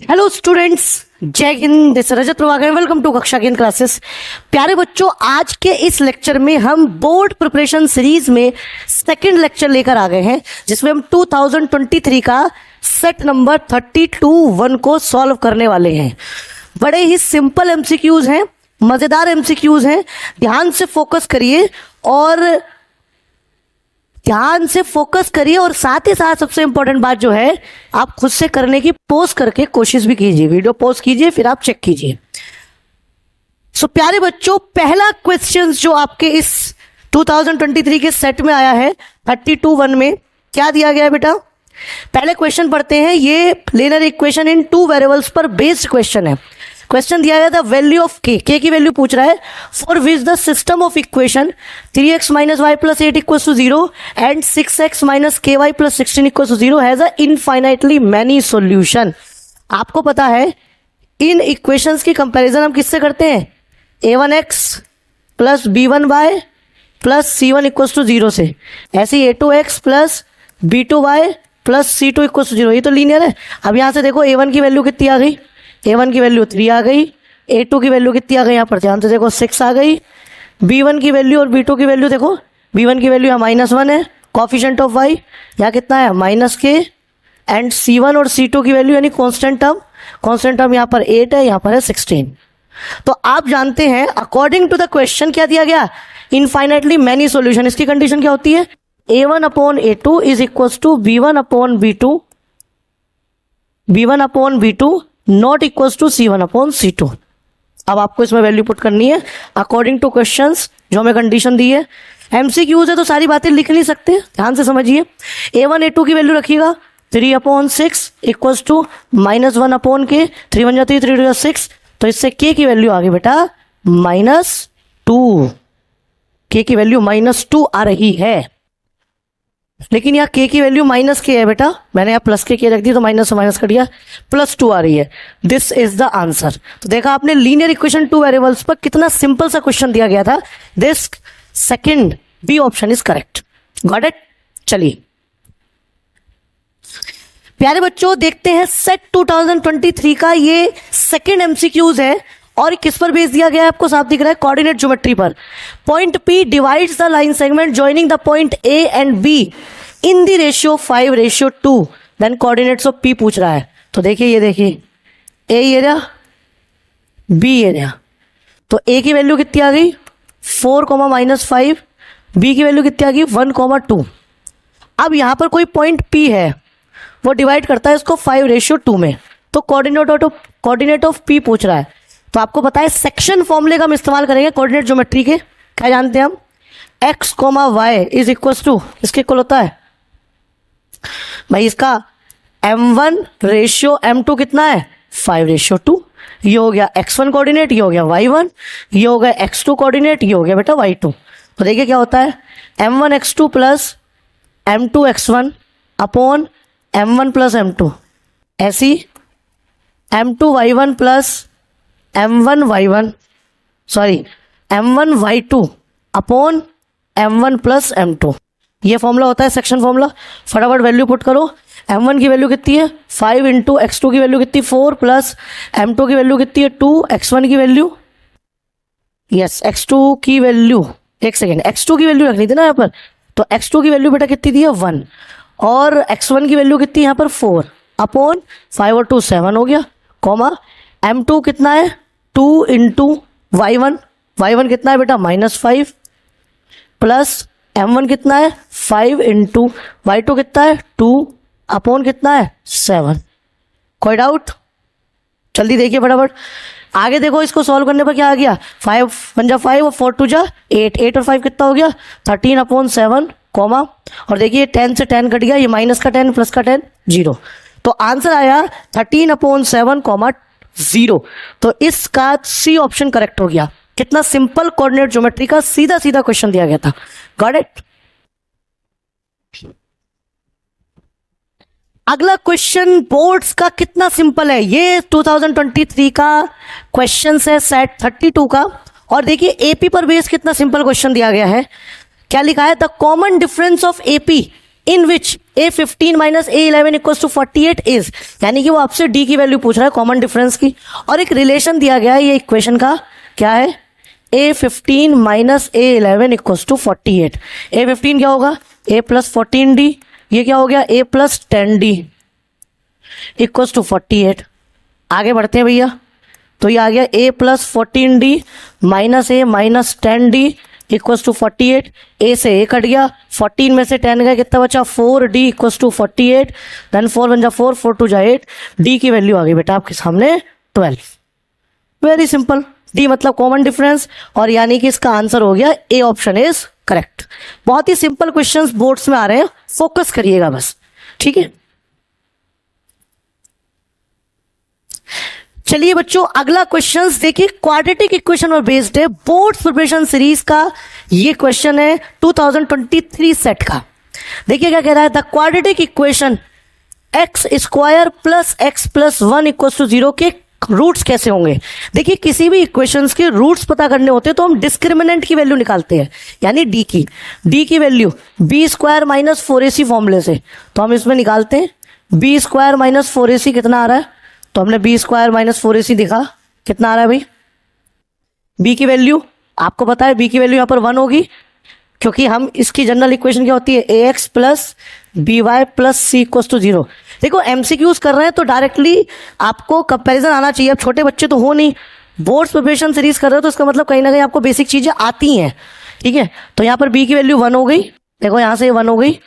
Hello students, जय हिंद। This Rajat Prabhakar, welcome to कक्षा गेंद क्लासेस। प्यारे बच्चों, आज के इस लेक्चर में हम बोर्ड प्रिपरेशन सीरीज में सेकंड लेक्चर लेकर आ गए हैं, जिसमें हम 2023 का सेट नंबर 32(1) को सॉल्व करने वाले हैं। बड़े ही सिंपल एमसीक्यूज हैं, मजेदार एमसीक्यूज हैं। ध्यान से फोकस करिए और साथ ही साथ सबसे इंपॉर्टेंट बात जो है, आप खुद से करने की पोज करके कोशिश भी कीजिए। वीडियो पोज कीजिए, फिर आप चेक कीजिए। सो प्यारे बच्चों, पहला क्वेश्चन जो आपके इस 2023 के सेट में आया है 32(1) में, क्या दिया गया है बेटा? पहले क्वेश्चन पढ़ते हैं। ये लीनियर इक्वेशन इन 2 वेरिएबल्स पर बेस्ड क्वेश्चन है। क्वेश्चन दिया गया था वैल्यू ऑफ के की वैल्यू पूछ रहा है, for which the system of equation 3x - y + 8 = 0 and 6x - ky + 16 = 0 has a infinitely many solution. आपको पता है इन इक्वेशंस की कंपैरिजन हम किससे करते हैं? a1x + b1y + c1 = 0 से। ऐसे ही a2x + b2y + c2 = 0। ये तो लीनियर है। अब यहाँ से देखो a1 की वैल्यू कितनी आ गई? a1 की वैल्यू 3 आ गई। a2 की वैल्यू कितनी आ गई? यहाँ पर ध्यान से देखो 6 आ गई। b1 की वैल्यू और b2 की वैल्यू देखो। b1 की वैल्यू यहाँ -1 है, कोफिशिएंट ऑफ y यहाँ कितना है? -k। एंड c1 और c2 की वैल्यू यानी कांस्टेंट टर्म यहाँ पर 8 है, यहाँ पर है 16। तो आप जानते हैं अकॉर्डिंग टू द क्वेश्चन क्या दिया गया? Infinitely many solution. इसकी कंडीशन क्या होती है? a1/a2 is equal to b1/b2 not equal to c1/c2। अब आपको इसमें वैल्यू पुट करनी है अकॉर्डिंग टू क्वेश्चंस जो हमें कंडीशन दी है। एमसीक्यूज है तो सारी बातें लिख नहीं सकते, ध्यान से समझिए। a1 a2 की वैल्यू रखिएगा 3/6 इक्वल टू -1/k। 3 × 3 3 × 6, तो इससे k की वैल्यू आ गई बेटा -2। k की वैल्यू -2 आ रही है, लेकिन यहाँ k की वैल्यू -k है बेटा। मैंने यहाँ +k रख दी तो माइनस से माइनस कट गया, +2 आ रही है। This is the answer. तो देखा आपने, लीनियर इक्वेशन 2 वेरिएबल्स पर कितना सिंपल सा क्वेश्चन दिया गया था। This second B option is correct. Got it? चलिए प्यारे बच्चों, देखते हैं सेट 2023 का ये सेकंड एमसीक्यूज है। और किस पर बेस दिया गया है? आपको साफ दिख रहा है, कोऑर्डिनेट ज्योमेट्री पर। Point P divides the line segment joining the point A and B in the ratio 5:2। Then coordinates of P पूछ रहा है। तो देखिए, ये देखिए A एरिया, B एरिया। तो A की वैल्यू कितनी आ गई? 4, -5। B की वैल्यू कितनी आ गई? 1, 2। अब यहाँ पर कोई पॉइंट P है, वो डिवाइड करता है इसको 5:2 में। तो कोऑर्डिनेट ऑफ P पूछ रहा है। तो आपको पता है सेक्शन फॉर्मूले का हम इस्तेमाल करेंगे कोऑर्डिनेट ज्योमेट्री के। क्या जानते हैं हम? x, y is equal to, इसके इक्वल होता है भाई इसका m1/m2 कितना है? 5:2। ये हो गया x1 कोऑर्डिनेट, ये हो गया y1, ये हो गया x2 कोऑर्डिनेट, ये हो गया बेटा y2। तो देखिए क्या होता है, m1x2 + m2x1 upon m1 + m2। ऐसी m2y1 + m1y2 upon m1 + m2। ये फॉर्मूला होता है सेक्शन फॉर्मूला। फटाफट वैल्यू पुट करो। m1 की वैल्यू कितनी है? 5 × x2 की वैल्यू कितनी? 4 + m2 की वैल्यू कितनी है? 2। x1 की वैल्यू, यस x2 की वैल्यू, एक सेकेंड, x2 की वैल्यू रखनी थी ना यहाँ पर। तो x2 की वैल्यू बेटा कितनी दी है? 1। और x1 की वैल्यू कितनी यहाँ पर? 4 अपॉन 5 और 2 7 हो गया, कॉमा m2 कितना है? 2 × y1 कितना है बेटा? -5 प्लस m1 कितना है? 5 × y2 कितना है? 2 अपॉन कितना है? 7। कोई डाउट? जल्दी देखिए फटाफट आगे देखो। इसको सॉल्व करने पर क्या आ गया? 5 × 1 = 5 और 4 × 2 = 8। 8 और 5 कितना हो गया? 13/7, कॉमा, और देखिए 10 से 10 कट गया, ये माइनस का 10 प्लस का 10 0। तो आंसर आया 13/7, 0। तो इसका सी ऑप्शन करेक्ट हो गया। कितना सिंपल, कोऑर्डिनेट ज्योमेट्री का सीधा सीधा क्वेश्चन दिया गया था। Got it? अगला क्वेश्चन बोर्ड्स का कितना सिंपल है। ये 2023 का क्वेश्चन है सेट 32 का। और देखिए एपी पर बेस कितना सिंपल क्वेश्चन दिया गया है। क्या लिखा है? The common difference of AP in which A15 minus A11 equals to 48 is, यानी कि वो आपसे डी की वैल्यू पूछ रहा है, कॉमन डिफरेंस की, और एक रिलेशन दिया गया है ये इक्वेशन का, क्या है, A15 minus A11 equals to 48। A15 क्या होगा, A प्लस 14D, ये क्या हो गया, A plus 10D equals to 48। आगे बढ़ते हैं भैया, तो ये आ गया A plus 14D minus A minus 10D equals to 48। A से A कट गया, 14 में से 10 गया, कितना बचा, 4D इक्वल्स टू 48, देन 4 1 जा 4, 4 2 जा 8, D की वैल्यू आ गई बेटा आपके सामने 12। वेरी सिंपल, D मतलब कॉमन डिफरेंस, और यानी कि इसका आंसर हो गया A ऑप्शन इज करेक्ट। बहुत ही सिंपल क्वेश्चंस बोर्ड्स में आ रहे हैं, फोकस करिएगा बस, ठीक है। चलिए बच्चों, अगला क्वेश्चन देखिए, क्वाड्रेटिक इक्वेशन पर बेस्ड है, बोर्ड्स प्रिपरेशन सीरीज का ये क्वेश्चन है 2023 सेट का। देखिए क्या कह रहा है, the quadratic equation x square plus x plus 1 equal to 0 के रूट्स कैसे होंगे। देखिए किसी भी इक्वेशंस के रूट्स पता करने होते हैं तो हम डिस्क्रिमिनेंट की वैल्यू निकालते हैं, यानी डी की value B square minus 4ac फॉर्मूले से, तो हम इसमें निकालते हैं बी स्क्वायर माइनस 4ac कितना आ रहा है, तो हमने बी स्क्वायर माइनस 4ac दिखा, कितना आ रहा है भाई, बी की वैल्यू आपको पता है, बी की वैल्यू यहाँ पर 1 होगी, क्योंकि हम इसकी जनरल इक्वेशन क्या होती है, A X plus B Y plus C equals to 0। देखो एमसीक्यूज कर रहे हैं तो डायरेक्टली आपको कंपैरिजन आना चाहिए, अब छोटे बच्चे तो हो नहीं, बोर्ड्स प्रिपरेशन सीरीज कर रहे हो तो इसका मतलब कहीं ना कहीं आपको बेसिक चीजें आती हैं, ठीक है। तो यहाँ पर बी की वैल्यू 1 हो गई, देखो यहाँ से 1 हो गई,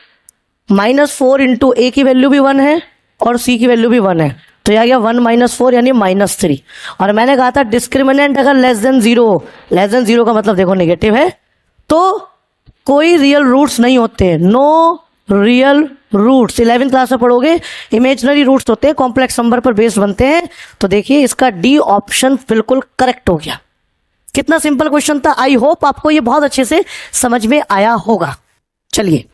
-4 इंटू ए की वैल्यू भी 1 है और सी की वैल्यू भी 1 है, तो यह गया 1 - 4 यानी -3। और मैंने कहा था डिस्क्रिमिनेंट अगर लेस देन जीरो का मतलब देखो नेगेटिव है, तो कोई रियल रूट्स नहीं होते, no real roots. 11th class में पढ़ोगे, इमेजिनरी रूट्स होते हैं, कॉम्प्लेक्स नंबर पर बेस्ड बनते हैं। तो देखिए इसका डी ऑप्शन बिल्कुल करेक्ट हो गया। कितना सिंपल क्वेश्चन था, आई होप आपको ये बहुत अच्छे से समझ में आया होगा। चलिए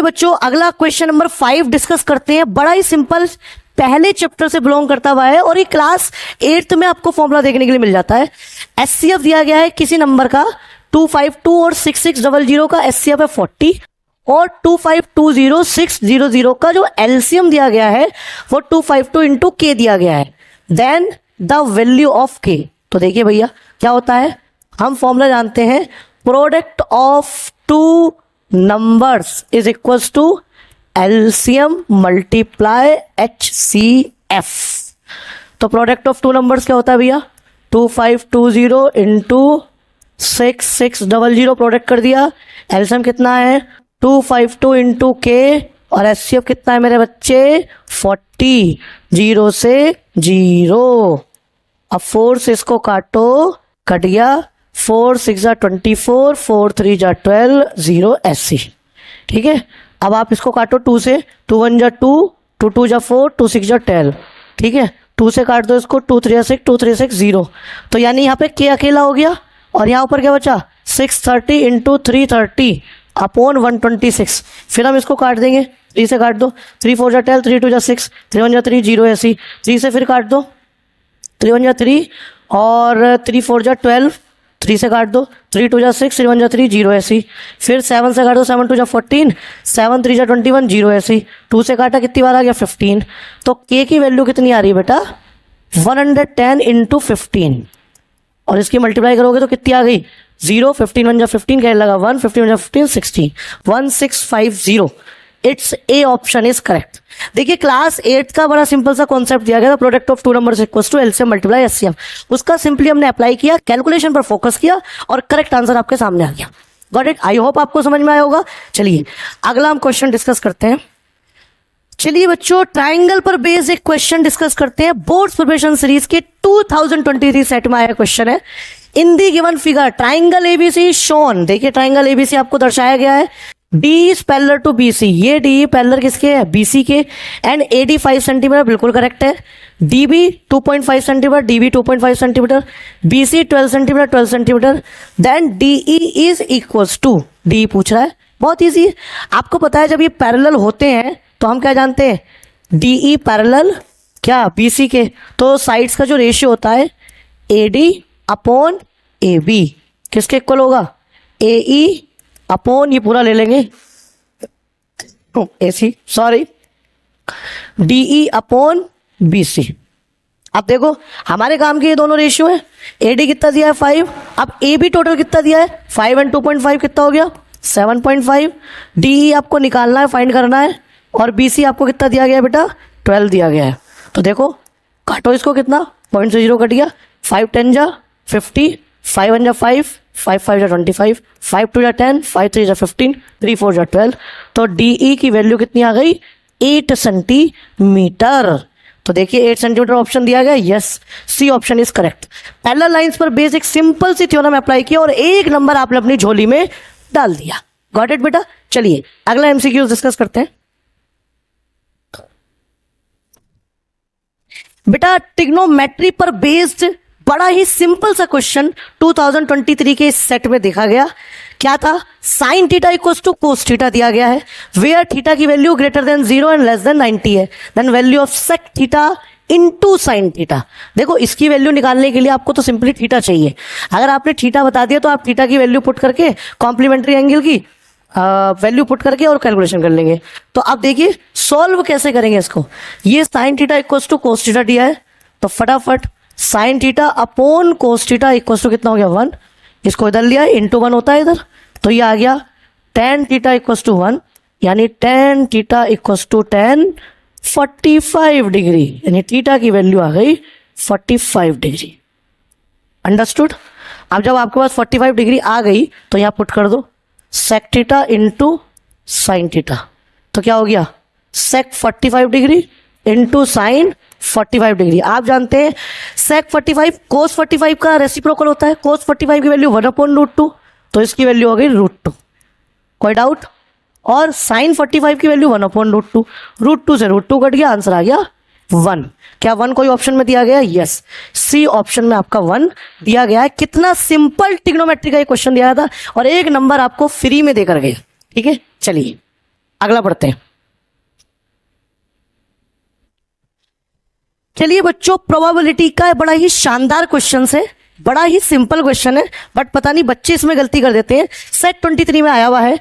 बच्चों, अगला क्वेश्चन नंबर 5 डिस्कस करते हैं। बड़ा ही सिंपल, पहले चैप्टर से बिलोंग करता हुआ है और ये क्लास 8th में आपको फॉर्मूला देखने के लिए मिल जाता है। एचसीएफ दिया गया है किसी नंबर का 252 और 6600 का एचसीएफ है 40 और 2520600 का जो एलसीएम दिया गया है वो 252 इंटू के दिया गया है, देन द वैल्यू ऑफ के। तो देखिए भैया क्या होता है, हम फॉर्मूला जानते हैं, product of two numbers is equals to LCM multiply HCF। तो प्रोडक्ट ऑफ टू नंबर्स क्या होता है भैया, 2520 इंटू 6600 प्रोडक्ट कर दिया, एलसीएम कितना है 252 इंटू के और HCF कितना है मेरे बच्चे 40, 0 से 0। अब 4 से इसको काटो, कट गया, 4 6 जा 24, 4 3 जा 12, 0 SC, ठीक है। अब आप इसको काटो 2 से, 2 1 जा 2, 2 2 जा 4, 2 6 जा 12, ठीक है। 2 से काट दो इसको, 2 3 6, 2 3 6 0। तो यानी यहाँ पे के अकेला हो गया और यहाँ ऊपर क्या बचा 630 इंटू 330 अपॉन 126। फिर हम इसको काट देंगे, 3 से काट दो, 3 4 जा 12, 3 2 जा 6, 3 1 जा 3, 0 ऐसी, 3 से फिर काट दो, 3 1 जा 3 और 3 4 जा 12, 3 से काट दो, 3 2 जा 6, 3 1 जा 3, 0 ऐसी, फिर 7 से काट दो, 7 2 जा 14, 7 3 जा 21, 0 ऐसी, 2 से काटा कितनी बार आ गया 15। तो के की वैल्यू कितनी आ रही है बेटा 110 इंटू 15 और इसकी मल्टीप्लाई करोगे तो कितनी आ गई 0, 15 1 जा 15, क्या लगा 1, 15 1 जा 15, 16, 1650। It's A option is correct. देखिए क्लास 8 का बड़ा सिंपल सा कॉन्सेप्ट दिया गया था, product of two numbers equals to LCM multiply HCF. उसका सिंपली हमने अप्लाई किया, कैलकुलेशन पर फोकस किया और करेक्ट आंसर आपके सामने आ गया। गॉट इट, आई होप आपको समझ में आया होगा। चलिए अगला हम क्वेश्चन डिस्कस करते हैं। चलिए बच्चों, ट्राइंगल पर बेस्ड एक क्वेश्चन डिस्कस करते हैं। बोर्ड्स प्रिपरेशन सीरीज के 2023 सेट में आया क्वेश्चन है। In the given figure triangle ABC shown, देखिए ट्राइंगल एबीसी आपको दर्शाया गया है, D is parallel to BC, ये डी पैरेलल किसके है बीसी के, एंड एडी 5 सेंटीमीटर, बिल्कुल करेक्ट है, DB 2.5 centimetre, DB 2.5 centimetre, BC 12 centimetre, 12 centimetre, then DE is equals to, D पूछ रहा है, बहुत इजी है। आपको पता है जब ये पैरेलल होते हैं तो हम क्या जानते हैं, डीई पैरेलल क्या बीसी के, तो साइड्स का जो रेशियो होता है एडी अपॉन ए बी, किसके इक्वल होगा, ए ई अपॉन, ये पूरा ले लेंगे A C, sorry, D E upon B C. अब देखो हमारे काम के ये दोनों रेशियो है, ए डी कितना दिया है 5, अब ए बी टोटल कितना दिया है 5 एंड 2.5 कितना हो गया 7.5, डी ई आपको निकालना है, फाइंड करना है, और बी सी आपको कितना दिया गया है बेटा 12 दिया गया है। तो देखो काटो इसको, कितना पॉइंट से 0 कट गया, 5 10 जा 50, 5 1 जा 5, 5 5 जा 25, 5 2 जा 10, 5 3 जा 15, 3 4 जा 12। तो डी ई की वैल्यू कितनी आ गई 8 सेंटीमीटर। तो देखिए 8 सेंटीमीटर ऑप्शन दिया गया, yes C option is correct. Parallel lines पर बेस एक सिंपल सी थ्योरम अप्लाई किया और एक नंबर आपने अपनी झोली में डाल दिया। गॉट इट बेटा। चलिए अगला एमसीक्यू डिस्कस करते हैं। बेटा ट्रिग्नोमेट्री पर बेस्ड बड़ा ही सिंपल सा क्वेश्चन 2023 के इस सेट में देखा गया। क्या था, sine theta equals to cos theta दिया गया है, वेयर थीटा की value greater than 0 and less than 90 है, then value of sec theta into sine theta. देखो इसकी वैल्यू निकालने के लिए आपको तो सिंपली थीटा चाहिए। अगर आपने थीटा बता दिया तो आप थीटा की वैल्यू पुट करके कॉम्प्लीमेंट्री एंगल की वैल्यू पुट करके और कैलकुलेशन कर लेंगे। तो अब देखिए सॉल्व कैसे करेंगे इसको। ये sine theta equals to cos theta दिया है, तो फटाफट sine theta upon cos theta equals to कितना हो गया 1, इसको इधर लिया इंटू 1 होता है इधर, तो ये आ गया tan थीटा इक्वल्स टू 1, यानी tan theta equals to tan 45 degree, यानी थीटा की वैल्यू आ गई 45 डिग्री। अंडरस्टूड। अब जब आपके पास 45 डिग्री आ गई तो यहाँ पुट कर दो sec theta into sine theta, तो क्या हो गया sec 45 degree into sine 45 degree. आप जानते हैं सेक 45 कोस 45 का रेसिप्रोकल होता है, कोस 45 की वैल्यू 1/√2, तो इसकी वैल्यू हो गई √2। कोई डाउट। और साइन 45 की वैल्यू 1/√2, √2 से √2 कट गया, आंसर आ गया 1। क्या 1 कोई ऑप्शन में दिया गया, यस सी ऑप्शन में आपका 1 दिया गया है। कितना सिंपल ट्रिग्नोमेट्री का ये क्वेश्चन दिया था और एक नंबर आपको फ्री में देकर गया। ठीक है चलिए अगला पढ़ते हैं। चलिए बच्चों प्रोबेबिलिटी का बड़ा ही शानदार क्वेश्चन है, बड़ा ही सिंपल क्वेश्चन है, बट पता नहीं बच्चे इसमें गलती कर देते हैं। सेट 23 में आया हुआ है,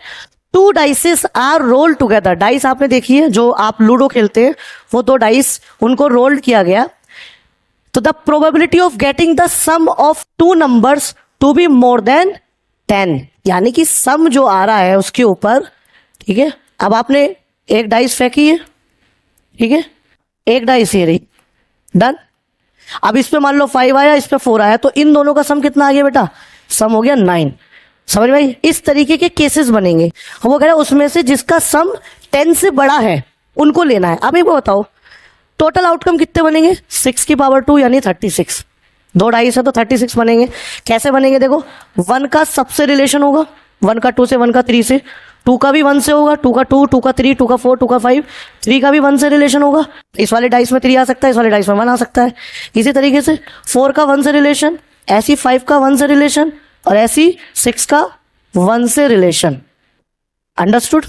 2 dices are roll together. Dice आपने देखी है, जो आप लूडो खेलते हैं वो 2 डाइस, उनको रोल्ड किया गया। तो the probability of getting the sum of 2 numbers to be more than 10, यानी कि सम जो आ रहा है उसके ऊपर। ठीक है, अब आपने एक डाइस फेंकी है, ठीक है, एक डाइस ये रही, डन। अब इस पे मान लो 5 आया, इस पे 4 आया, तो इन दोनों का सम कितना आ गया बेटा, सम हो गया 9। समझ में आई? इस तरीके के केसेस बनेंगे। वो कह रहे हैं उसमें से जिसका सम 10 से बड़ा है उनको लेना है। अब एक बात बताओ, टोटल आउटकम कितने बनेंगे, 6 की पावर 2 यानी 36। 2 डाइस है तो 36 बनेंगे। कैसे बनेंगे देखो, 1 का सबसे रिलेशन होगा, 1 का 2 से, 1 का 3 से, 2 का भी 1 से होगा, 2 का 2, 2 का 3, 2 का 4, 2 का 5, 3 का भी 1 से रिलेशन होगा। इस वाले डाइस में 3 आ सकता है, इस वाले डाइस में 1 आ सकता है। इसी तरीके से 4 का 1 से रिलेशन, ऐसी 5 का 1 से रिलेशन, और ऐसी 6 का 1 से रिलेशन। अंडरस्टूड।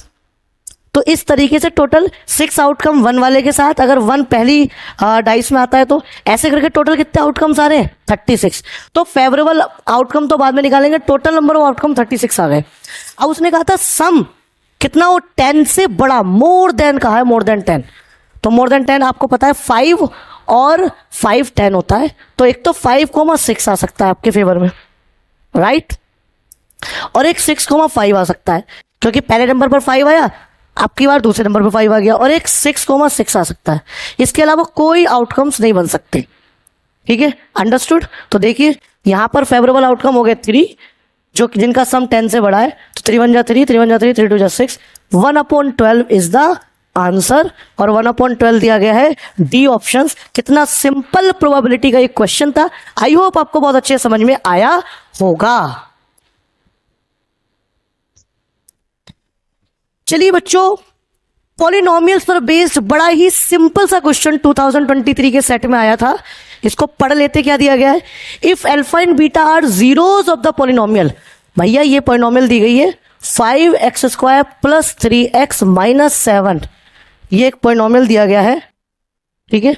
तो इस तरीके से टोटल 6 आउटकम 1 वाले के साथ, अगर 1 पहली डाइस में आता है तो ऐसे करके टोटल कितने आउटकम्स आ रहे हैं 36। तो फेवरेबल आउटकम तो बाद में निकालेंगे, टोटल नंबर ऑफ आउटकम 36 आ गए। अब उसने कहा था सम कितना हो 10 से बड़ा, मोर देन कहा है, मोर देन 10। तो मोर देन 10 आपको पता है 5 और 5 10 होता है, तो एक तो 5,6 आ सकता है आपके फेवर में, राइट, और एक 6,5 आ सकता है, क्योंकि पहले नंबर पर 5 आया, आपकी बार दूसरे नंबर पर 5 आ गया, और एक 6,6 आ सकता है। इसके अलावा कोई आउटकम्स नहीं बन सकते। ठीक है, अंडरस्टूड। तो देखिए यहां पर फेवरेबल आउटकम हो गए 3, जो जिनका सम 10 से बड़ा है, तो 3 1 जा 3, 3 1 जा 3, 3 2 जा 6, 1/12 इज द आंसर, और 1/12 दिया गया है डी ऑप्शन। कितना सिंपल प्रोबेबिलिटी का एक क्वेश्चन था। आई होप आपको बहुत अच्छे समझ में आया होगा। चलिए बच्चों, पॉलिनोमियल्स पर बेस्ड बड़ा ही सिंपल सा क्वेश्चन 2023 के सेट में आया था, इसको पढ़ लेते। क्या दिया गया है, if alpha and beta are zeros of the polynomial. भैया ये पॉलिनोमियल दी गई है 5x² + 3x - 7, ये एक पॉलिनोमियल दिया गया है। ठीक है,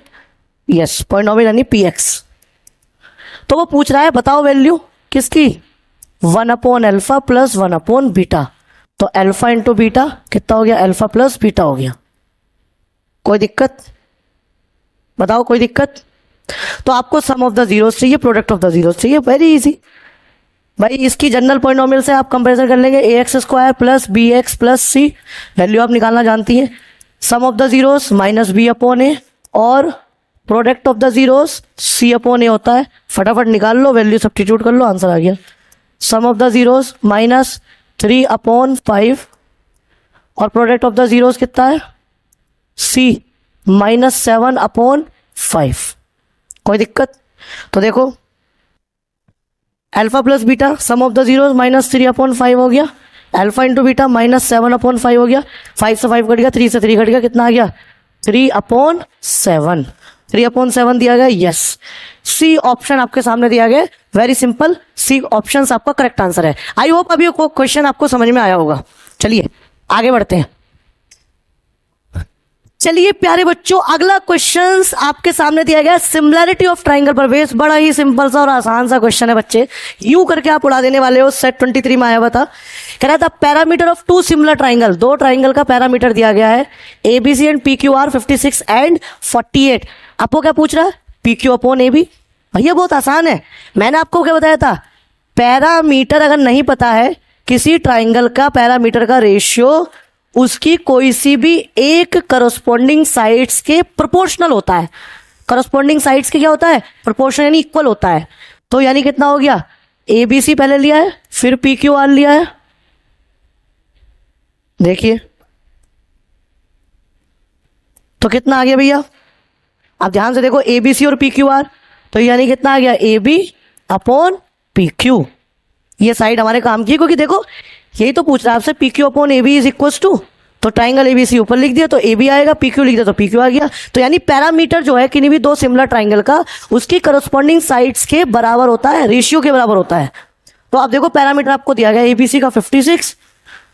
यस पॉलिनोमियल यानी px। तो वो पूछ रहा है बताओ वैल्यू किसकी, 1 upon alpha plus 1 upon beta. तो अल्फा इंटू बीटा कितना हो गया, अल्फा प्लस बीटा हो गया। कोई दिक्कत बताओ, कोई दिक्कत? तो आपको सम ऑफ द जीरोस चाहिए, प्रोडक्ट ऑफ द जीरोस चाहिए, वेरी इजी भाई। इसकी जनरल पॉलिनोमियल से आप कंपैरिजन कर लेंगे, A X square plus B X plus C, value आप निकालना जानती हैं। Sum of the zeros minus B upon A और product of the zeros C upon A होता है। फटाफट निकाल लो, वैल्यू सब्स्टिट्यूट कर लो, आंसर आ गया। Sum of the zeros minus 3 upon 5 और प्रोडक्ट ऑफ द जीरोस कितना है, सी माइनस 7 अपॉन 5। कोई दिक्कत? तो देखो alpha plus beta some of the zeros minus 3 upon 5 हो गया, alpha into beta minus 7 upon 5 हो गया, 5 से 5 कट गया, 3 से 3 कट गया, कितना आ गया 3 अपॉन 7। 3 अपॉन 7 दिया गया, यस। सी ऑप्शन आपके सामने दिया गया, वेरी सिंपल, सी ऑप्शन आपका करेक्ट आंसर है। आई होप अभी क्वेश्चन आपको समझ में आया होगा। चलिए आगे बढ़ते हैं। चलिए प्यारे बच्चों, अगला क्वेश्चन आपके सामने दिया गया सिमिलैरिटी ऑफ ट्राइंगल पर बेस। बड़ा ही सिंपल सा और आसान सा क्वेश्चन है बच्चे, यूं करके आप उड़ा देने वाले हो। सेट 23 में आया हुआ था, कह रहा था parameter of two similar triangle, दो ट्राइंगल का पैरामीटर दिया गया है ABC and P Q R 56 and 48। आपको क्या पूछ रहा है, P Q upon A B. भैया बहुत आसान है, मैंने आपको क्या बताया था, पैरामीटर अगर नहीं पता है किसी ट्राइंगल का, पैरामीटर का रेशियो उसकी कोई सी भी एक करस्पॉन्डिंग साइड्स के प्रोपोर्शनल होता है। करस्पॉन्डिंग साइड्स के क्या होता है, प्रोपोर्शनल यानी इक्वल होता है। तो यानी कितना हो गया, ए बी सी पहले लिया है, फिर पी क्यू आर लिया है। देखिए तो कितना आ गया भैया, आप ध्यान से देखो, ए बी सी और पी क्यू आर, तो यानी कितना आ गया, A B upon P Q. ये साइड हमारे काम की है, क्योंकि देखो यही तो पूछ रहा है आपसे, P Q upon A B is equal to, तो ट्राइंगल एबीसी ऊपर लिख दिया तो ए बी आएगा, पी क्यू लिख दिया तो पी क्यू आ गया। तो यानी पैरामीटर जो है किन्हीं भी दो सिमिलर ट्राइंगल का, उसकी करस्पॉन्डिंग साइड्स के बराबर होता है, रेशियो के बराबर होता है। तो आप देखो पैरामीटर आपको दिया गया एबीसी का 56,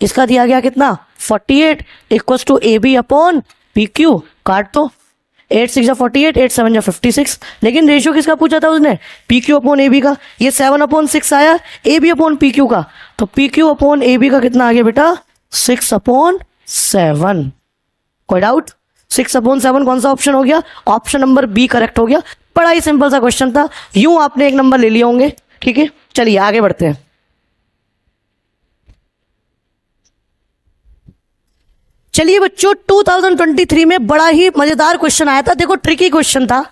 इसका दिया गया कितना 48 equal to A B upon P Q. काट दो, 8 6 जा 48, 8 7 जा 56। लेकिन रेशियो किसका पूछा था उसने, P Q upon A B का। ये 7 अपॉन 6 आया A B upon P Q का, तो P Q upon A B का कितना आ गया बेटा 6 अपॉन 7। कोई डाउट? 6 अपॉन 7 कौन सा ऑप्शन हो गया, ऑप्शन नंबर बी करेक्ट हो गया। बड़ा ही सिंपल सा क्वेश्चन था, यूं आपने एक नंबर ले लिए होंगे। ठीक है, चलिए आगे बढ़ते हैं। चलिए बच्चों, 2023 में बड़ा ही मजेदार क्वेश्चन आया था। देखो ट्रिकी क्वेश्चन था,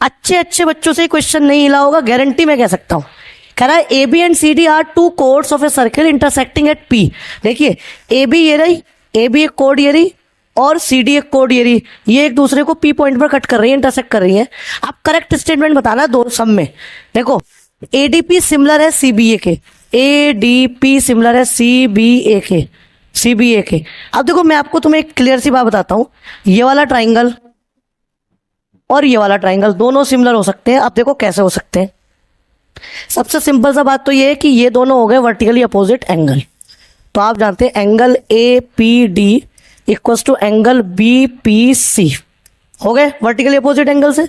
अच्छे बच्चों से क्वेश्चन नहीं हिला होगा, गारंटी मैं कह सकता हूं। कह रहा है A B and C D are two chords of a circle intersecting at P. देखिए ए बी ये रही, ए बी एक कोड ये रही और सी डी एक कोड ये रही, ये एक दूसरे को पी पॉइंट पर कट कर रही है, इंटरसेक्ट कर रही है। आप करेक्ट स्टेटमेंट बताना है दो सब में। देखो ए डी पी सिमिलर है सी बी ए के, ए डी पी सिमिलर है सी बी ए के, सी बी ए के। अब देखो मैं आपको तुम्हें एक क्लियर सी बात बताता हूं, ये वाला ट्राइंगल और ये वाला ट्राइंगल दोनों सिमिलर हो सकते हैं। अब देखो कैसे हो सकते हैं, सबसे सिंपल सा बात तो ये है कि ये दोनों हो गए वर्टिकली अपोजिट एंगल। तो आप जानते हैं angle A P D equals to angle B P C, हो गए वर्टिकली अपोजिट एंगल से,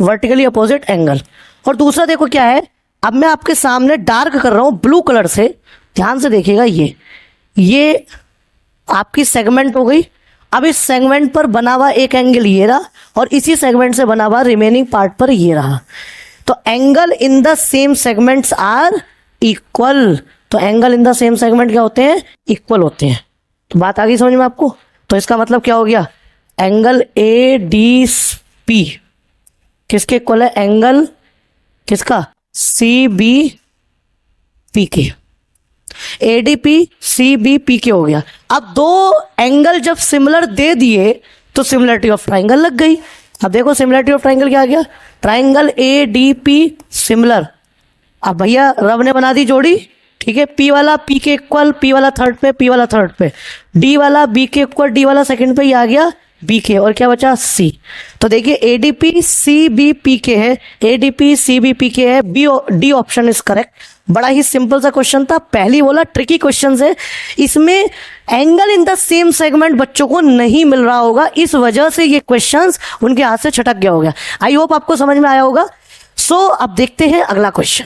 वर्टिकली अपोजिट एंगल। और दूसरा देखो क्या है, अब मैं आपके सामने डार्क कर रहा हूं ब्लू कलर से, ध्यान से देखिएगा, ये आपकी सेगमेंट हो गई। अब इस सेगमेंट पर बना हुआ एक एंगल ये रहा और इसी सेगमेंट से बना हुआ रिमेनिंग पार्ट पर ये रहा। तो angle in the same segments are equal. तो angle in the same segment क्या होते हैं, इक्वल होते हैं। तो बात आ गई समझ में आपको? तो इसका मतलब क्या हो गया, एंगल ए डी पी किसके इक्वल है, एंगल किसका, सी बी पी के। एडीपी सी बी पी के हो गया। अब दो एंगल जब सिमिलर दे दिए तो सिमिलरिटी ऑफ ट्राइंगल लग गई। अब देखो सिमिलरिटी ऑफ ट्राइंगल क्या आ गया, triangle A D P similar. अब भैया रब ने बना दी जोड़ी, ठीक है, पी वाला पी के इक्वल, पी वाला थर्ड पे, पी वाला थर्ड पे, डी वाला बी के इक्वल, डी वाला सेकंड पे, ये आ गया बी के, और क्या बचा सी। तो देखिए एडीपी सी बी पी के है, एडीपी सी बी पी के है, B D option is correct. बड़ा ही सिंपल सा क्वेश्चन था, पहली बोला ट्रिकी क्वेश्चन है, इसमें angle in the same segment बच्चों को नहीं मिल रहा होगा, इस वजह से ये क्वेश्चंस उनके हाथ से छटक गया होगा। आई होप आपको समझ में आया होगा। सो अब देखते हैं अगला क्वेश्चन।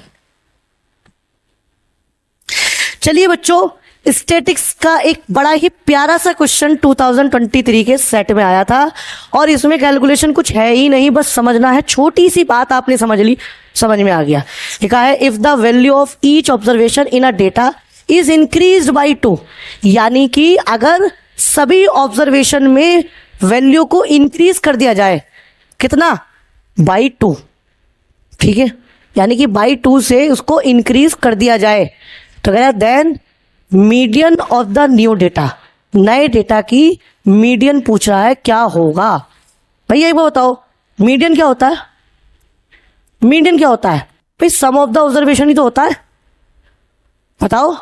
चलिए बच्चों, स्टैटिक्स का एक बड़ा ही प्यारा सा क्वेश्चन 2023 के सेट में आया था और इसमें कैलकुलेशन कुछ है ही नहीं, बस समझना है। छोटी सी बात आपने समझ ली, समझ में आ गया। लिखा है if the value of each observation in a data is increased by 2, यानी कि अगर सभी ऑब्जर्वेशन में वैल्यू को इंक्रीज कर दिया जाए, कितना, बाई 2, ठीक है, यानी कि बाई 2 से उसको इंक्रीज कर दिया जाए, तो कह रहा है then median of the new data, नए डेटा की मीडियन पूछ रहा है, क्या होगा। भैया एक बार बताओ, मीडियन क्या होता है? मीडियन क्या होता है भाई? सम ऑफ द ऑब्जर्वेशन ही तो होता है, बताओ।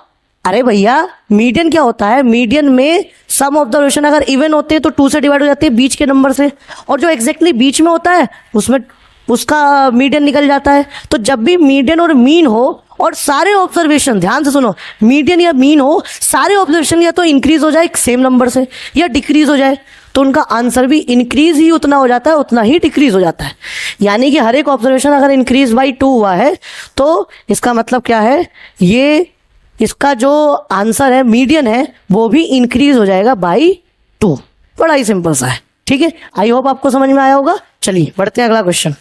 अरे भैया मीडियन क्या होता है? मीडियन में सम ऑब्जर्वेशन अगर इवन होते हैं तो 2 से डिवाइड हो जाते हैं बीच के नंबर से, और जो एग्जैक्टली बीच में होता है उसमें उसका मीडियन निकल जाता है। तो जब भी मीडियन और मीन हो और सारे ऑब्जर्वेशन, ध्यान से सुनो, मीडियन या मीन हो, सारे ऑब्जर्वेशन या तो इंक्रीज हो जाए सेम नंबर से या डिक्रीज हो जाए, तो उनका आंसर भी इंक्रीज ही उतना हो जाता है, उतना ही डिक्रीज हो जाता है। यानी कि हर एक ऑब्जर्वेशन अगर इंक्रीज बाई 2 हुआ है तो इसका मतलब क्या है, ये इसका जो आंसर है मीडियन है वो भी इंक्रीज हो जाएगा बाई 2। बड़ा ही सिंपल सा है, ठीक है। आई होप आपको समझ में आया होगा। चलिए बढ़ते हैं अगला क्वेश्चन।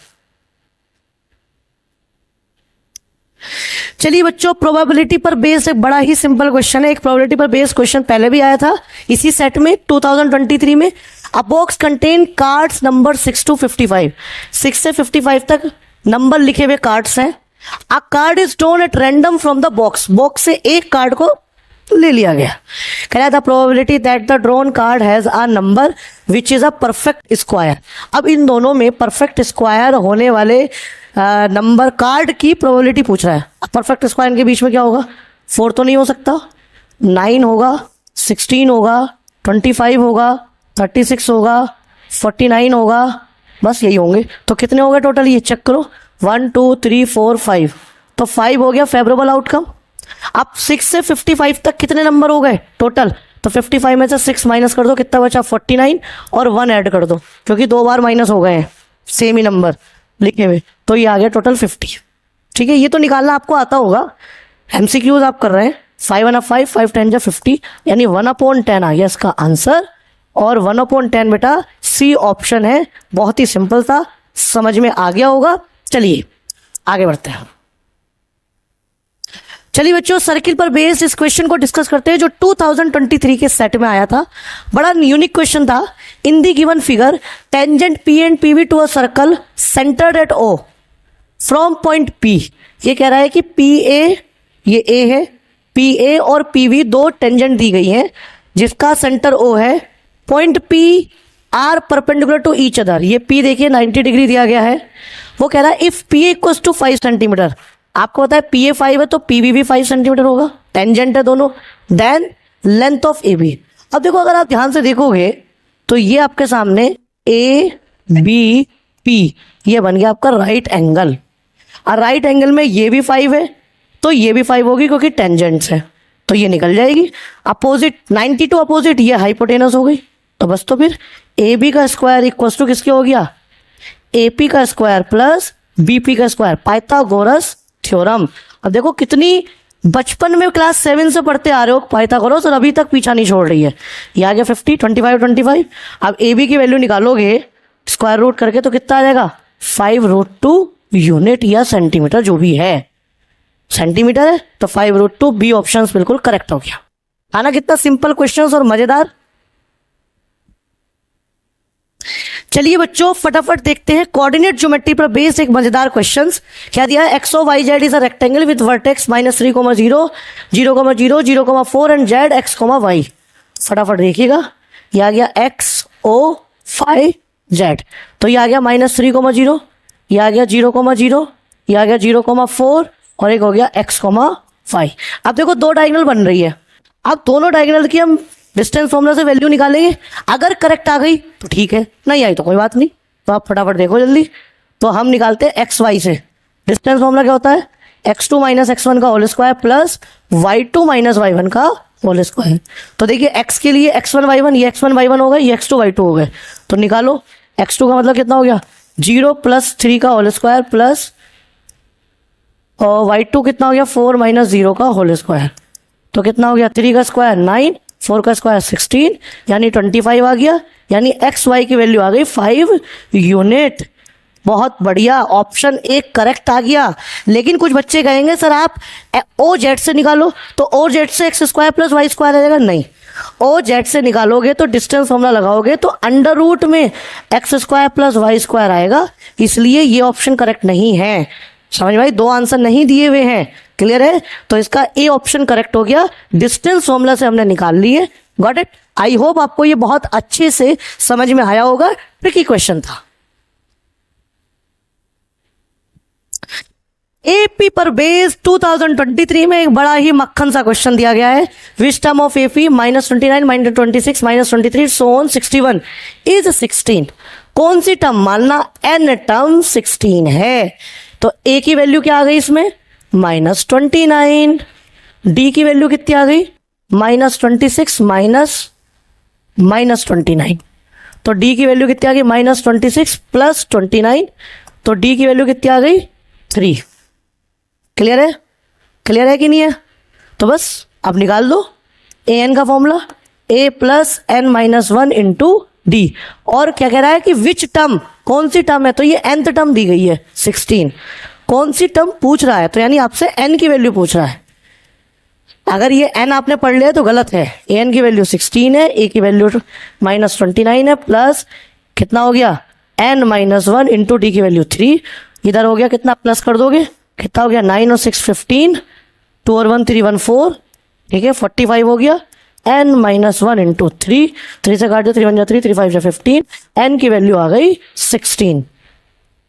चलिए बच्चों, प्रोबेबिलिटी पर बेस्ड एक बड़ा ही सिंपल क्वेश्चन है। एक प्रोबेबिलिटी पर बेस्ड क्वेश्चन पहले भी आया था इसी सेट में 2023 में। अ box contain cards number 6 to 55, 6 से 55 तक नंबर लिखे हुए कार्ड्स हैं। अ card is drawn at random from the box, box से एक कार्ड को ले लिया गया। कह रहा था probability that the drawn card has a number which is a perfect square. अब इन दोनों में परफेक्ट स्क्वायर होने वाले नंबर कार्ड की प्रोबेबिलिटी पूछ रहा है। परफेक्ट स्क्वायर के बीच में क्या होगा? 4 तो नहीं हो सकता, 9 होगा, 16 होगा, 25 होगा, 36 होगा, 49 होगा, बस यही होंगे। तो कितने हो गए टोटल, ये चेक करो, 1 2 3 4 5, तो 5 हो गया फेवरेबल आउटकम। अब 6 से 55 तक कितने नंबर हो गए टोटल, तो 55 में से 6 माइनस कर दो, कितना बचा, 49, और 1 ऐड कर दो क्योंकि 2 बार माइनस हो गए हैं सेम ही नंबर लिखे हुए, तो ये आ गया टोटल 50। ठीक है, ये तो निकालना आपको आता होगा, एमसीक्यूज आप कर रहे हैं। 5 1 5, 5 10 जा 50, यानी 1/10 आ गया इसका आंसर। और 1/10 बेटा सी ऑप्शन है, बहुत ही सिंपल था, समझ में आ गया होगा। चलिए आगे बढ़ते हैं। चलिए बच्चों, सर्किल पर बेस्ड इस क्वेश्चन को डिस्कस करते हैं जो 2023 के सेट में आया था। बड़ा यूनिक क्वेश्चन था। In the given figure tangent P and PV to a circle centred at O from point P. ये कह रहा है कि पी ए, ये ए है, पी ए और पी वी दो टेंजेंट दी गई हैं जिसका सेंटर ओ है। Point P are perpendicular to each other. ये पी देखिए 90 डिग्री दिया गया है। वो कह रहा है if P A equals to 5 centimetre, आपको पता है पी ए 5 है तो पी वी भी 5 सेंटीमीटर होगा, टेंजेंट है दोनों। Then length of A B. अब देखो अगर आप ध्यान से देखोगे तो ये आपके सामने ए बी पी, ये बन गया आपका राइट एंगल। और राइट एंगल में ये भी 5 है तो ये भी 5 होगी क्योंकि टेंजेंट्स है, तो ये निकल जाएगी। अपोजिट 90 टू अपोजिट, ये हाइपोटेनस हो गई। तो बस तो फिर ए बी का स्क्वायर इक्वल टू किसके हो गया, ए पी का स्क्वायर प्लस बी पी का स्क्वायर, पाइथागोरस थ्योरम। अब देखो कितनी बचपन में क्लास 7 से पढ़ते आ रहे हो पाइथागोरस, और अभी तक पीछा नहीं छोड़ रही है। ये आ गया 50, 25 25। अब ए बी की वैल्यू निकालोगे स्क्वायर रूट करके तो कितना आ जाएगा, 5√2 यूनिट या सेंटीमीटर, जो भी है सेंटीमीटर है तो 5√2। बी ऑप्शन बिल्कुल करेक्ट हो गया। है ना कितना सिंपल क्वेश्चन और मजेदार। चलिए बच्चों फटाफट देखते हैं कोऑर्डिनेट ज्योमेट्री पर बेस्ड एक मजेदार क्वेश्चंस। क्या दिया है, X O Y Z is a rectangle with vertex -3, 0, 0, 0, 0,4 and Z x, y। फटाफट देखिएगा, ये आ गया एक्स ओ फाई जेड, तो ये आ गया -3, 0, ये आ गया 0, 0, ये आ गया 0,4 और एक हो गया x, y। अब देखो दो डायगोनल बन रही है। अब दोनों डायगोनल की हम डिस्टेंस फॉर्मूला से वैल्यू निकालेंगे। अगर करेक्ट आ गई तो ठीक है, नहीं आई तो कोई बात नहीं। तो आप फटाफट देखो जल्दी। तो हम निकालते हैं एक्स वाई से। डिस्टेंस फॉर्मूला क्या होता है, x2 - x1 का whole square plus y2 - y1 का होल स्क्वायर। तो देखिए x के लिए x1 y1, ये x1 y1 हो गए, ये x2 y2 हो गए। तो निकालो x2 का मतलब कितना हो गया, 0 + 3 का होल स्क्वायर प्लस और y2 कितना हो गया, 4 - 0 का होल स्क्वायर। तो कितना हो गया, 3 का स्क्वायर 9, 4 का स्क्वायर 16, यानी 25 आ गया, यानी एक्स वाई की वैल्यू आ गई 5 यूनिट। बहुत बढ़िया, ऑप्शन एक करेक्ट आ गया। लेकिन कुछ बच्चे कहेंगे सर आप ओ जेड से निकालो, तो ओ जेड से X square plus Y square आ जाएगा। नहीं, ओ जेड से निकालोगे तो डिस्टेंस फॉर्मूला लगाओगे तो अंडर रूट में x square plus Y square आएगा, इसलिए ये ऑप्शन करेक्ट नहीं है। समझ भाई, दो आंसर नहीं दिए हुए हैं, क्लियर है? तो इसका ए ऑप्शन करेक्ट हो गया, डिस्टेंस फॉर्मूला से हमने निकाल लिए। Got it? आई होप आपको ये बहुत अच्छे से समझ में आया होगा। ट्रिकी क्वेश्चन था। एपी पर बेस 2023 में एक बड़ा ही मक्खन सा क्वेश्चन दिया गया है। Which term of AP -29 -26 -23 so on 61 is 16। कौन सी टर्म, मानना n टर्म 16 है, तो a की वैल्यू क्या आ गई इसमें, -29, d की वैल्यू कितनी आ गई, -26 -29, तो d की वैल्यू कितनी आ गई, -26 + 29, तो d की वैल्यू कितनी आ गई, 3। क्लियर है? क्लियर है कि नहीं है? तो बस अब निकाल दो an का फॉर्मूला, a + n - 1 × d। और क्या कह रहा है कि विच टर्म, कौन सी टर्म है, तो ये nth टर्म दी गई है 16, कौन सी टर्म पूछ रहा है, तो यानी आपसे n की वैल्यू पूछ रहा है। अगर ये n आपने पढ़ लिया तो गलत है, an की वैल्यू 16 है, a की वैल्यू -29 है, प्लस कितना हो गया, n - 1 × d की वैल्यू 3, इधर हो गया कितना, प्लस कर दोगे, कितना हो गया, 9 और 6 15, 2 और 1 3 1 4, ठीक है, 45 हो गया, n - 1 × 3, 3 से काट दो, 3 1 जा 3, 3 5 जा 15, n की वैल्यू आ गई 16।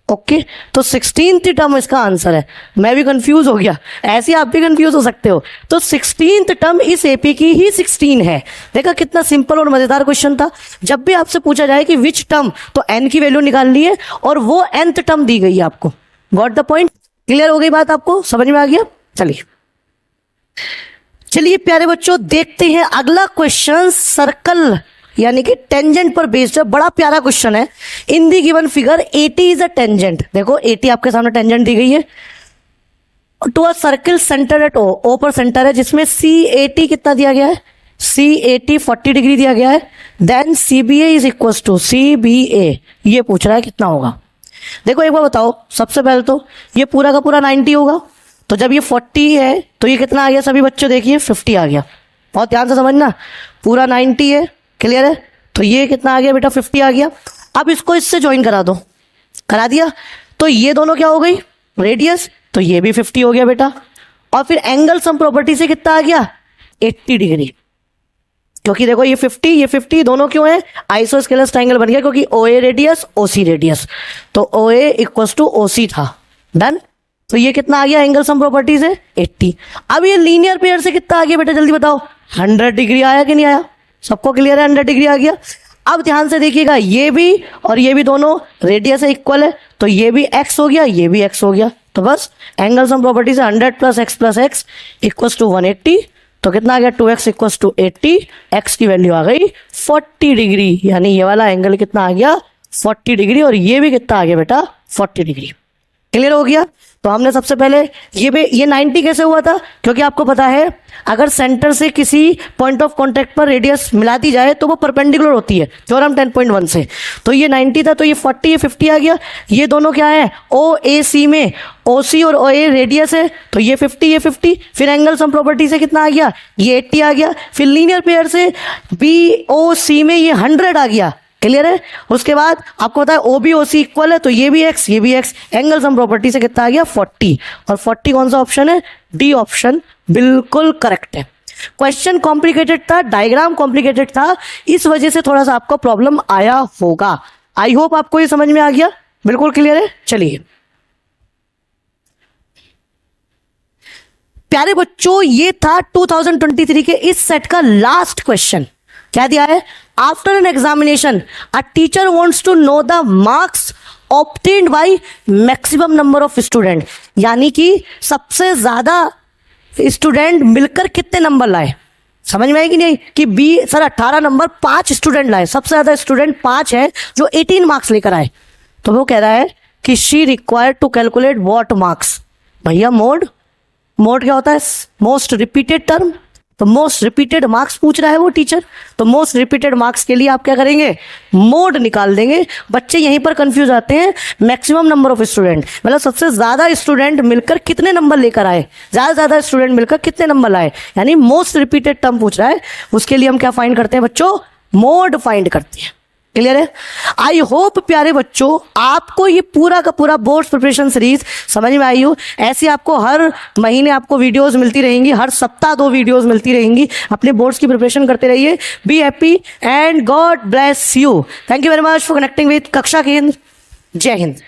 ओके, तो 16th टर्म इसका आंसर है। मैं भी कंफ्यूज हो गया, ऐसे आप भी कंफ्यूज हो सकते हो। तो 16th टर्म इस एपी की ही 16 है। देखा कितना सिंपल और मजेदार क्वेश्चन था। जब भी आपसे पूछा जाए कि विच टर्म, तो n की वैल्यू निकालनी है और वो nth टर्म दी गई है आपको। Got the point? क्लियर हो गई बात, आपको समझ में आ गया? चलिए प्यारे बच्चों, देखते हैं अगला क्वेश्चन। सर्कल यानी कि टेंजेंट पर बेस्ड है, बड़ा प्यारा क्वेश्चन है। In the given figure 80 is a tangent. देखो 80 आपके सामने टेंजेंट दी गई है to a circle centre at O, O पर सेंटर है, जिसमें CAT कितना दिया गया है, CAT 40 डिग्री दिया गया है। Then CBA is equal to CBA, ये पूछ रहा है कितना होगा। देखो एक बार बताओ, सबसे पहले तो ये पूरा का पूरा 90 होगा, तो जब ये 40 है तो ये कितना आ गया, सभी बच्चों देखिए 50 आ गया। बहुत ध्यान से समझना, पूरा 90 है, क्लियर है, तो ये कितना आ गया बेटा, 50 आ गया। अब इसको इससे ज्वाइन करा दो, करा दिया, तो ये दोनों क्या हो गई, रेडियस, तो ये भी 50 हो गया बेटा। और फिर एंगल सम प्रॉपर्टी से कितना आ गया, 80 डिग्री, क्योंकि देखो ये 50 दोनों क्यों है, आइसोस्केलस ट्रायंगल बन गया, क्योंकि OA रेडियस OC रेडियस, तो OA = OC था। डन। तो ये कितना आ गया एंगल सम प्रॉपर्टी से, 80। अब ये लीनियर पेयर से कितना आ गया बेटा, जल्दी बताओ, 100 डिग्री आया कि नहीं आया? सबको क्लियर है, 100 डिग्री आ गया। अब ध्यान से देखिएगा, ये भी और ये भी दोनों रेडियस से इक्वल है, तो ये भी x हो गया, ये भी x हो गया। तो बस एंगल सम प्रॉपर्टी से 100 + x + x = 180, तो कितना आ गया, 2x = 80, x की वैल्यू आ गई 40 डिग्री, यानी ये वाला एंगल कितना आ गया, 40 डिग्री, और ये भी कितना आ गया बेटा, 40 डिग्री। क्लियर हो गया? तो हमने सबसे पहले ये 90 कैसे हुआ था, क्योंकि आपको पता है अगर सेंटर से किसी पॉइंट ऑफ कांटेक्ट पर रेडियस मिला दी जाए तो वो परपेंडिकुलर होती है, थ्योरम 10.1 से। तो ये 90 था, तो ये 40 ये 50 आ गया। ये दोनों क्या है, OAC में OC और OA रेडियस है, तो ये 50 ये 50। फिर एंगल सम प्रॉपर्टी से कितना आ गया, ये 80 आ गया। फिर लीनियर पेयर से BOC में ये 100 आ गया। क्लियर है? उसके बाद आपको पता है OB/OC इक्वल है, तो ये भी x ये भी x, एंगल सम प्रॉपर्टी से कितना आ गया, 40। और 40 कौन सा ऑप्शन है, डी ऑप्शन बिल्कुल करेक्ट है। क्वेश्चन कॉम्प्लिकेटेड था, डायग्राम कॉम्प्लिकेटेड था, इस वजह से थोड़ा सा आपको प्रॉब्लम आया होगा। आई होप आपको ये समझ में आ गया, बिल्कुल क्लियर है। चलिए प्यारे बच्चों, ये था 2023 के इस सेट का लास्ट क्वेश्चन। क्या दिया है, after an examination a teacher wants to know the marks obtained by maximum number of student, यानी कि सबसे ज्यादा स्टूडेंट मिलकर कितने नंबर लाए। समझ में आई कि नहीं, कि बी सर 18 नंबर 5 स्टूडेंट लाए, सबसे ज्यादा स्टूडेंट 5 है जो 18 मार्क्स लेकर आए। तो वो कह रहा है कि she required to calculate what marks. भैया मोड क्या होता है, मोस्ट रिपीटेड टर्म, तो मोस्ट रिपीटेड मार्क्स पूछ रहा है वो टीचर, तो मोस्ट रिपीटेड मार्क्स के लिए आप क्या करेंगे, मोड निकाल देंगे। बच्चे यहीं पर कंफ्यूज आते हैं, मैक्सिमम नंबर ऑफ स्टूडेंट, मतलब सबसे ज्यादा स्टूडेंट मिलकर कितने नंबर लेकर आए, ज्यादा स्टूडेंट मिलकर कितने नंबर लाए, यानी मोस्ट रिपीटेड टर्म पूछ रहा है। उसके लिए हम क्या फाइंड करते हैं बच्चों, मोड फाइंड करते हैं। क्लियर है? आई होप प्यारे बच्चों आपको ये पूरा का पूरा बोर्ड प्रिपरेशन सीरीज समझ में आई हो। ऐसे आपको हर महीने आपको वीडियोस मिलती रहेंगी, हर सप्ताह 2 वीडियोस मिलती रहेंगी। अपने बोर्ड्स की प्रिपरेशन करते रहिए। Be happy and God bless you. Thank you very much for connecting with कक्षा केंद्र। जय हिंद।